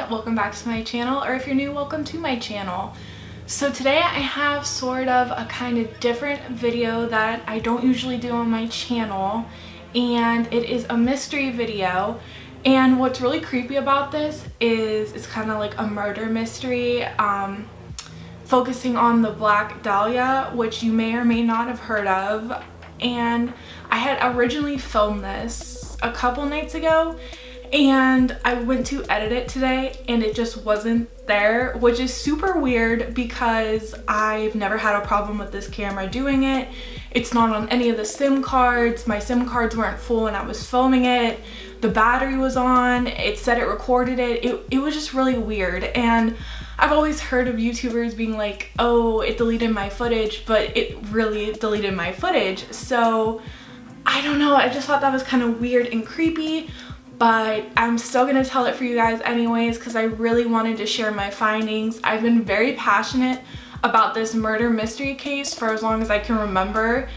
welcome back to my channel, or if you're new, welcome to my channel. So today I have sort of a kind of different video that I don't usually do on my channel, and it is a mystery video. And what's really creepy about this is it's kind of like a murder mystery, focusing on the Black Dahlia, which you may or may not have heard of. And I had originally filmed this a couple nights ago, and I went to edit it today and it just wasn't there, which is super weird because I've never had a problem with this camera doing it. It's not on any of the SIM cards. My SIM cards weren't full when I was filming it. The battery was on. It said it recorded it. It was just really weird. And I've always heard of YouTubers being like, oh, it deleted my footage, but it really deleted my footage. So I don't know, I just thought that was kind of weird and creepy, but I'm still gonna tell it for you guys anyways because I really wanted to share my findings. I've been very passionate about this murder mystery case for as long as I can remember,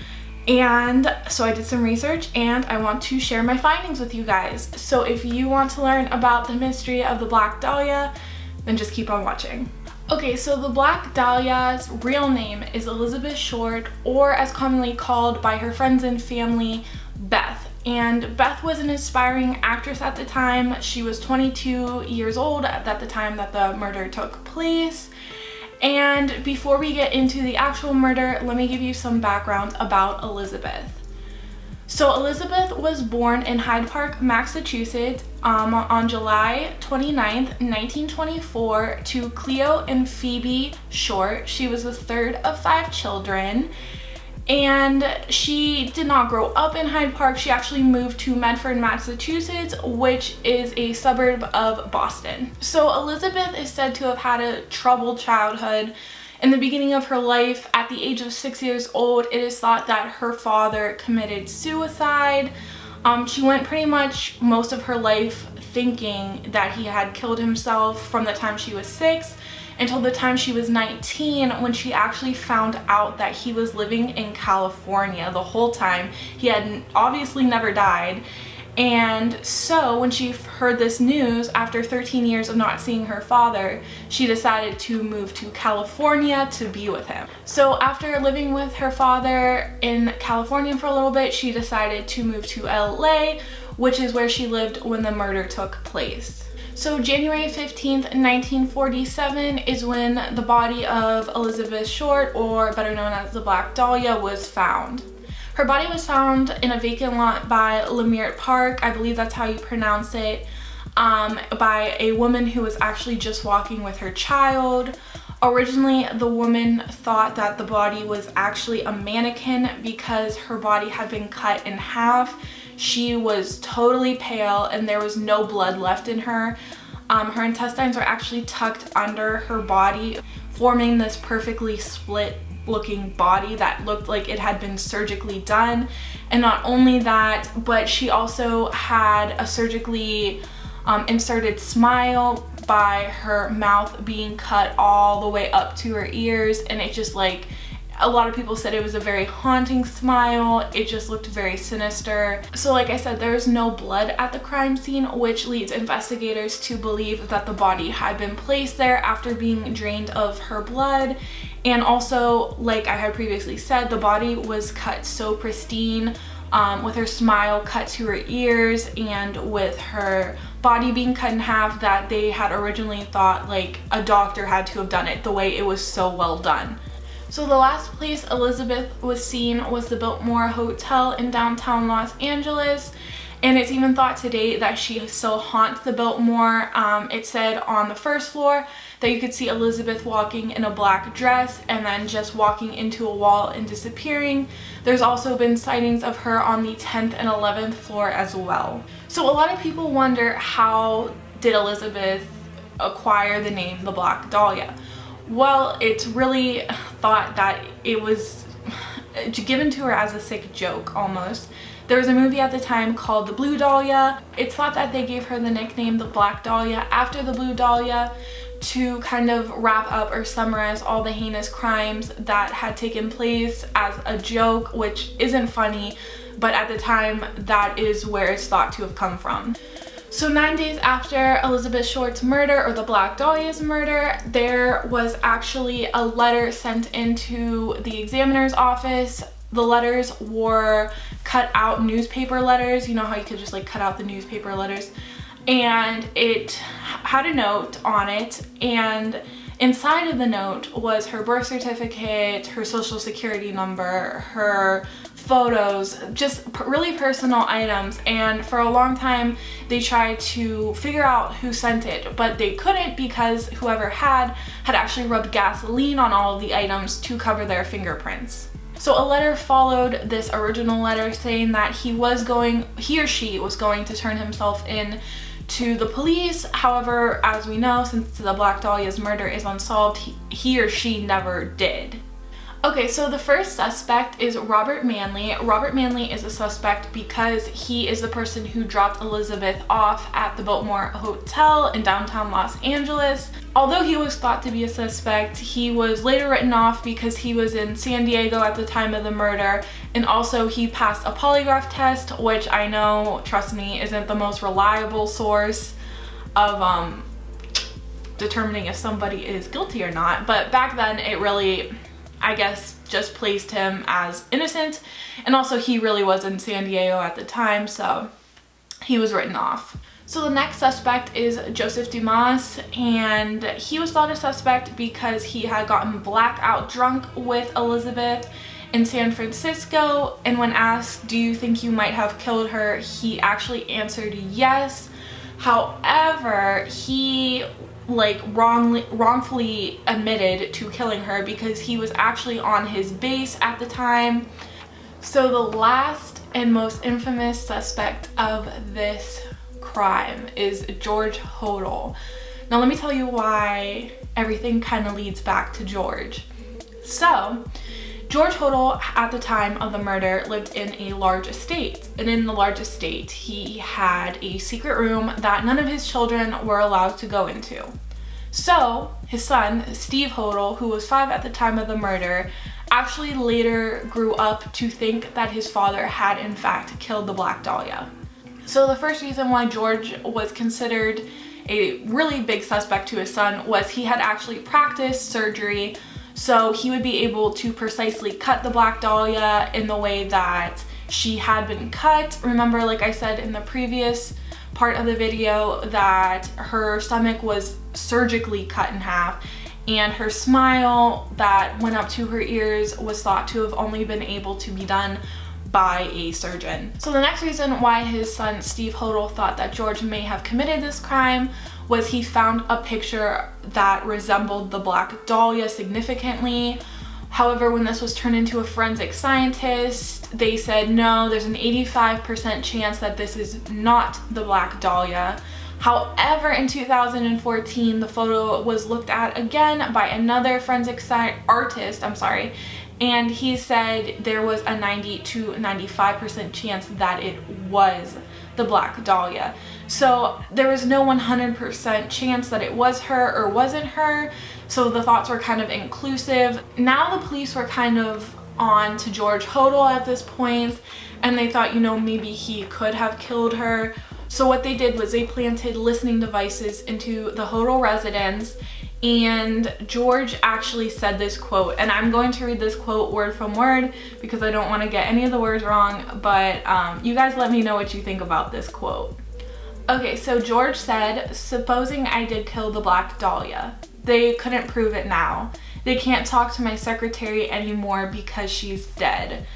and so I did some research and I want to share my findings with you guys. So if you want to learn about the mystery of the Black Dahlia, then just keep on watching. Okay, so the Black Dahlia's real name is Elizabeth Short, or as commonly called by her friends and family, Beth. And Beth was an aspiring actress at the time. She was 22 years old at the time that the murder took place. And before we get into the actual murder, let me give you some background about Elizabeth. So Elizabeth was born in Hyde Park, Massachusetts on July 29th, 1924 to Cleo and Phoebe Short. She was the third of 5 children. And she did not grow up in Hyde Park. She actually moved to Medford, Massachusetts, which is a suburb of Boston. So Elizabeth is said to have had a troubled childhood. In the beginning of her life, at the age of 6 years old, it is thought that her father committed suicide. She went pretty much most of her life thinking that he had killed himself from the time she was 6 until the time she was 19, when she actually found out that he was living in California the whole time. He had obviously never died. And so when she heard this news, after 13 years of not seeing her father, she decided to move to California to be with him. So after living with her father in California for a little bit, she decided to move to LA, which is where she lived when the murder took place. So January 15th, 1947 is when the body of Elizabeth Short, or better known as the Black Dahlia, was found. Her body was found in a vacant lot by Leimert Park, I believe that's how you pronounce it, by a woman who was actually just walking with her child. Originally, the woman thought that the body was actually a mannequin because her body had been cut in half. She was totally pale and there was no blood left in her. Her intestines were actually tucked under her body, forming this perfectly split looking body that looked like it had been surgically done. And not only that, but she also had a surgically inserted smile by her mouth being cut all the way up to her ears, and it just, like, a lot of people said it was a very haunting smile. It just looked very sinister. So like I said, there's no blood at the crime scene, which leads investigators to believe that the body had been placed there after being drained of her blood. And also, like I had previously said, the body was cut so pristine, with her smile cut to her ears and with her body being cut in half, that they had originally thought like a doctor had to have done it, the way it was so well done. So the last place Elizabeth was seen was the Biltmore Hotel in downtown Los Angeles, and it's even thought today that she still haunts the Biltmore. It said on the first floor that you could see Elizabeth walking in a black dress and then just walking into a wall and disappearing. There's also been sightings of her on the 10th and 11th floor as well. So a lot of people wonder, how did Elizabeth acquire the name the Black Dahlia? Well, it's really thought that it was given to her as a sick joke almost. There was a movie at the time called The Blue Dahlia. It's thought that they gave her the nickname the Black Dahlia after the Blue Dahlia to kind of wrap up or summarize all the heinous crimes that had taken place as a joke, which isn't funny, but at the time that is where it's thought to have come from. So 9 days after Elizabeth Short's murder, or the Black Dahlia's murder, there was actually a letter sent into the examiner's office. The letters were cut out newspaper letters. You know how you could just like cut out the newspaper letters? And it had a note on it, and inside of the note was her birth certificate, her social security number, her photos, just really personal items. And for a long time they tried to figure out who sent it, but they couldn't because whoever had actually rubbed gasoline on all of the items to cover their fingerprints. So a letter followed this original letter saying that he or she was going to turn himself in to the police. However, as we know, since the Black Dahlia's murder is unsolved, he or she never did. Okay, so the first suspect is Robert Manley. Robert Manley is a suspect because he is the person who dropped Elizabeth off at the Biltmore Hotel in downtown Los Angeles. Although he was thought to be a suspect, he was later written off because he was in San Diego at the time of the murder, and also he passed a polygraph test, which I know, trust me, isn't the most reliable source of determining if somebody is guilty or not. But back then it really, I guess, just placed him as innocent, and also he really was in San Diego at the time, so he was written off. So the next suspect is Joseph Dumas, and he was thought a suspect because he had gotten blackout drunk with Elizabeth in San Francisco, and when asked, do you think you might have killed her, he actually answered yes. However, he wrongfully admitted to killing her because he was actually on his base at the time. So the last and most infamous suspect of this crime is George Hodel. Now let me tell you why everything kind of leads back to George. So George Hodel, at the time of the murder, lived in a large estate, and in the large estate he had a secret room that none of his children were allowed to go into. So his son, Steve Hodel, who was 5 at the time of the murder, actually later grew up to think that his father had in fact killed the Black Dahlia. So the first reason why George was considered a really big suspect to his son was he had actually practiced surgery, so he would be able to precisely cut the Black Dahlia in the way that she had been cut. Remember, like I said in the previous part of the video, that her stomach was surgically cut in half, and her smile that went up to her ears was thought to have only been able to be done by a surgeon. So the next reason why his son Steve Hodel thought that George may have committed this crime was he found a picture that resembled the Black Dahlia significantly. However, when this was turned into a forensic scientist, they said no, there's an 85% chance that this is not the Black Dahlia. However, in 2014, the photo was looked at again by another forensic artist, and he said there was a 90 to 95% chance that it was the Black Dahlia. So there was no 100% chance that it was her or wasn't her, so the thoughts were kind of inclusive. Now the police were kind of on to George Hodel at this point, and they thought, you know, maybe he could have killed her. So what they did was they planted listening devices into the Hodel residence, and George actually said this quote, and I'm going to read this quote word from word because I don't want to get any of the words wrong, but you guys let me know what you think about this quote. Okay, so George said, "Supposing I did kill the Black Dahlia, they couldn't prove it now. They can't talk to my secretary anymore because she's dead."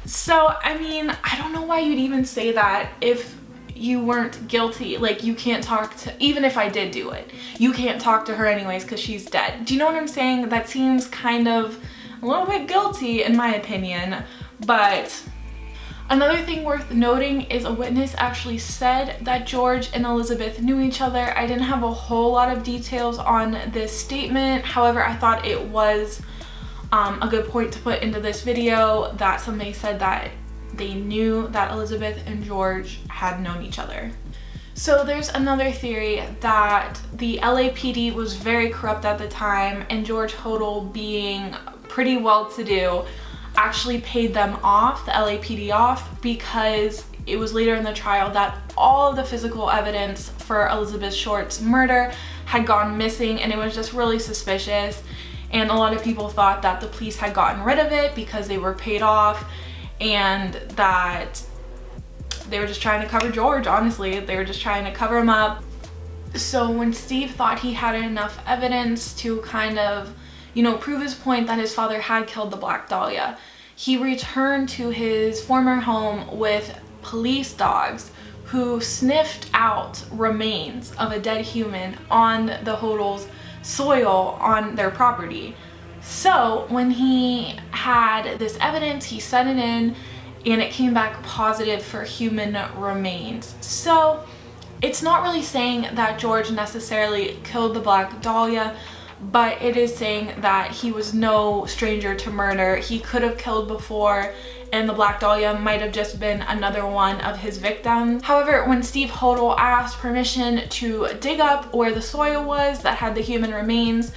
So, I mean, I don't know why you'd even say that if you weren't guilty. Like, you can't talk to, even if I did do it, you can't talk to her anyways because she's dead. Do you know what I'm saying? That seems kind of a little bit guilty in my opinion. But another thing worth noting is a witness actually said that George and Elizabeth knew each other. I didn't have a whole lot of details on this statement. However, I thought it was a good point to put into this video, that somebody said that they knew that Elizabeth and George had known each other. So there's another theory that the LAPD was very corrupt at the time, and George Hodel, being pretty well-to-do, actually paid them off, the LAPD off, because it was later in the trial that all of the physical evidence for Elizabeth Short's murder had gone missing, and it was just really suspicious. And a lot of people thought that the police had gotten rid of it because they were paid off, and that they were just trying to cover George. Honestly, they were just trying to cover him up. So when Steve thought he had enough evidence to kind of, you know, prove his point that his father had killed the Black Dahlia, he returned to his former home with police dogs who sniffed out remains of a dead human on the Hodel's soil on their property. So when he had this evidence, he sent it in and it came back positive for human remains. So it's not really saying that George necessarily killed the Black Dahlia, but it is saying that he was no stranger to murder. He could have killed before, and the Black Dahlia might have just been another one of his victims. However, when Steve Hodel asked permission to dig up where the soil was that had the human remains,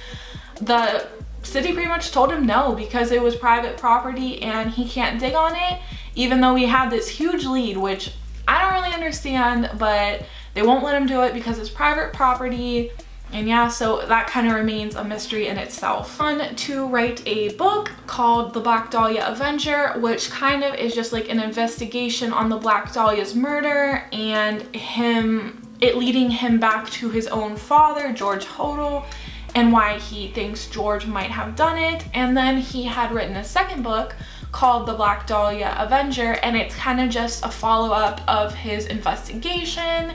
the city pretty much told him no, because it was private property and he can't dig on it, even though he had this huge lead, which I don't really understand, but they won't let him do it because it's private property. And yeah, so that kind of remains a mystery in itself. On to write a book called The Black Dahlia Avenger, which kind of is just like an investigation on the Black Dahlia's murder and it leading him back to his own father, George Hodel, and why he thinks George might have done it. And then he had written a second book called The Black Dahlia Avenger, and it's kind of just a follow-up of his investigation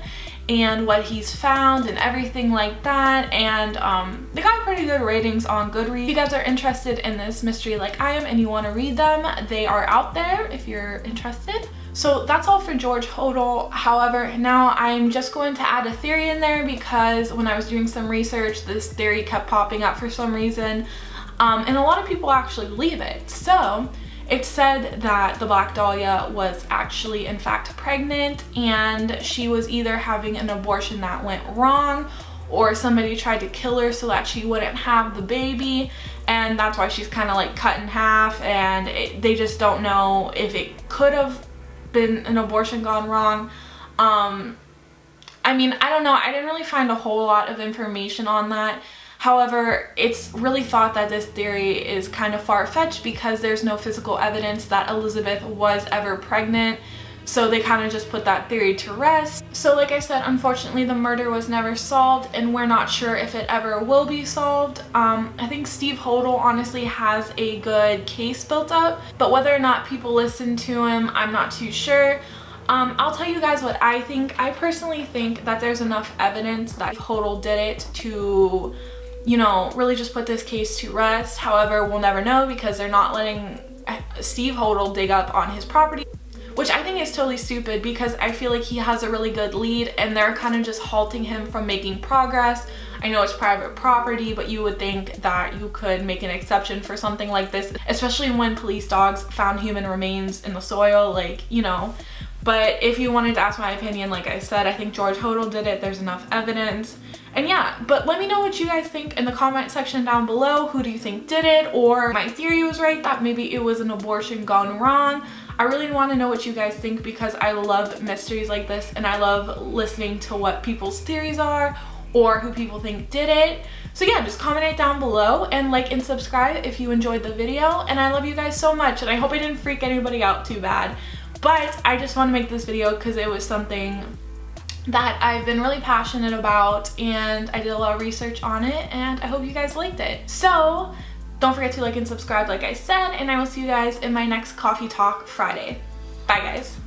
and what he's found and everything like that. And they got pretty good ratings on Goodreads. If you guys are interested in this mystery like I am and you want to read them, they are out there if you're interested. So that's all for George Hodel. However, now I'm just going to add a theory in there because when I was doing some research, this theory kept popping up for some reason, and a lot of people actually believe it. So it said that the Black Dahlia was actually in fact pregnant, and she was either having an abortion that went wrong, or somebody tried to kill her so that she wouldn't have the baby, and that's why she's kind of like cut in half, and they just don't know if it could have been an abortion gone wrong. I mean, I don't know, I didn't really find a whole lot of information on that. However, it's really thought that this theory is kind of far-fetched because there's no physical evidence that Elizabeth was ever pregnant, so they kind of just put that theory to rest. So like I said, unfortunately the murder was never solved, and we're not sure if it ever will be solved. I think Steve Hodel honestly has a good case built up, but whether or not people listen to him, I'm not too sure. I'll tell you guys what I think. I personally think that there's enough evidence that Hodel did it to, you know, really just put this case to rest. However, we'll never know because they're not letting Steve Hodel dig up on his property, which I think is totally stupid because I feel like he has a really good lead and they're kind of just halting him from making progress. I know it's private property, but you would think that you could make an exception for something like this, especially when police dogs found human remains in the soil, like, you know. But if you wanted to ask my opinion, like I said, I think George Hodel did it. There's enough evidence. And yeah, but let me know what you guys think in the comment section down below. Who do you think did it? Or my theory was right, that maybe it was an abortion gone wrong. I really want to know what you guys think because I love mysteries like this and I love listening to what people's theories are or who people think did it. So yeah, just comment it down below and like and subscribe if you enjoyed the video. And I love you guys so much, and I hope I didn't freak anybody out too bad. But I just want to make this video because it was something that I've been really passionate about and I did a lot of research on it, and I hope you guys liked it. So don't forget to like and subscribe like I said, and I will see you guys in my next Coffee Talk Friday. Bye guys.